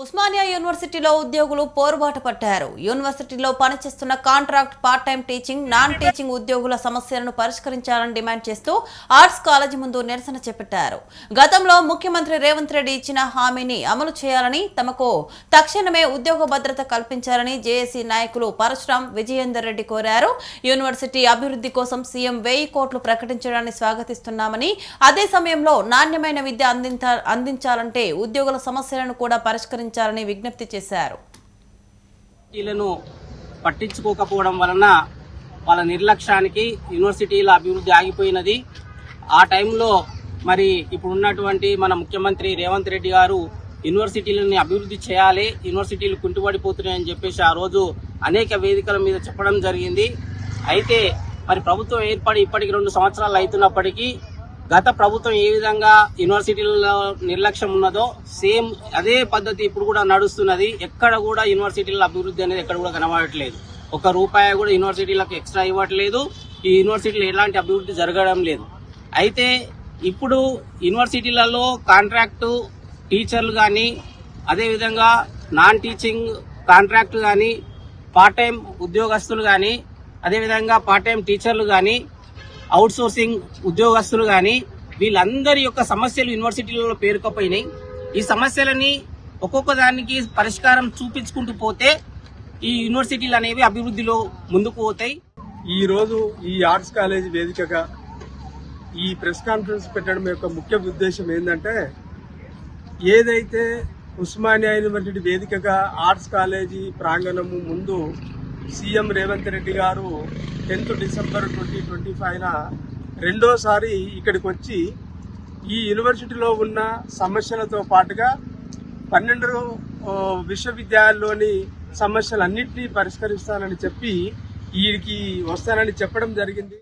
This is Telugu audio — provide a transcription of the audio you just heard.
ఉస్మానియా యూనివర్సిటీలో ఉద్యోగులు పోరుబాట పట్టారు. యూనివర్సిటీలో పనిచేస్తున్న contract, part time teaching, non teaching ఉద్యోగుల సమస్యలను పరిష్కరించాలని డిమాండ్ చేస్తూ ఆర్ట్స్ కాలేజీ ముందు నిరసన చేపట్టారు. గతంలో ముఖ్యమంత్రి రేవంత్ రెడ్డి ఇచ్చిన హామీని అమలు చేయాలని, తమకు తక్షణమే ఉద్యోగ భద్రత కల్పించాలని జేఏసీ నాయకులు పరశురాం, విజయేందర్ రెడ్డి కోరారు. యూనివర్సిటీ అభివృద్ధి కోసం సీఎం 1000 కోట్లు ప్రకటించడాన్ని స్వాగతిస్తున్నామని, అదే సమయంలో నాణ్యమైన విద్య అందించాలంటే ఉద్యోగుల సమస్యలను కూడా పరిష్కరించాలని విజ్ఞప్తి చేశారు. పట్టించుకోకపోవడం వలన వాళ్ళ నిర్లక్ష్యానికి యూనివర్సిటీల అభివృద్ధి ఆగిపోయినది. ఆ టైంలో మరి ఇప్పుడున్నటువంటి మన ముఖ్యమంత్రి రేవంత్ రెడ్డి గారు యూనివర్సిటీలని అభివృద్ధి చేయాలి, యూనివర్సిటీలు కుంటుపడిపోతున్నాయని చెప్పేసి ఆ రోజు అనేక వేదికల మీద చెప్పడం జరిగింది. అయితే మరి ప్రభుత్వం ఏర్పడి ఇప్పటికి 2 సంవత్సరాలు అవుతున్నప్పటికీ గత ప్రభుత్వం ఏ విధంగా యూనివర్సిటీలలో నిర్లక్ష్యం ఉన్నదో సేమ్ అదే పద్ధతి ఇప్పుడు కూడా నడుస్తున్నది. ఎక్కడ కూడా యూనివర్సిటీల అభివృద్ధి అనేది ఎక్కడ కూడా కనబడట్లేదు. ₹1 కూడా యూనివర్సిటీలకు ఎక్స్ట్రా ఇవ్వట్లేదు. ఈ యూనివర్సిటీలో ఎలాంటి అభివృద్ధి జరగడం లేదు. అయితే ఇప్పుడు యూనివర్సిటీలలో కాంట్రాక్టు టీచర్లు కానీ, అదేవిధంగా నాన్ టీచింగ్ కాంట్రాక్టు కానీ, పార్ట్ టైం ఉద్యోగస్తులు కానీ, అదేవిధంగా పార్ట్ టైం టీచర్లు కానీ, అవుట్ సోర్సింగ్ ఉద్యోగస్తులు కానీ, వీళ్ళందరి యొక్క సమస్యలు యూనివర్సిటీలలో పేరుకుపోయినాయి. ఈ సమస్యలని ఒక్కొక్క దానికి పరిష్కారం చూపించుకుంటూ పోతే ఈ యూనివర్సిటీలు అనేవి అభివృద్ధిలో ముందుకు పోతాయి. ఈ రోజు ఈ ఆర్ట్స్ కాలేజీ వేదికగా ఈ ప్రెస్ కాన్ఫరెన్స్ పెట్టడం యొక్క ముఖ్య ఉద్దేశం ఏంటంటే, ఏదైతే ఉస్మానియా యూనివర్సిటీ వేదికగా ఆర్ట్స్ కాలేజీ ప్రాంగణము ముందు సీఎం రేవంత్ రెడ్డి గారు 10th డిసెంబర్ 2025 రెండోసారి ఇక్కడికి వచ్చి ఈ యూనివర్సిటీలో ఉన్న సమస్యలతో పాటుగా 12 విశ్వవిద్యాలయాల్లోని సమస్యలన్నింటినీ పరిష్కరిస్తానని చెప్పి వీడికి వస్తానని చెప్పడం జరిగింది.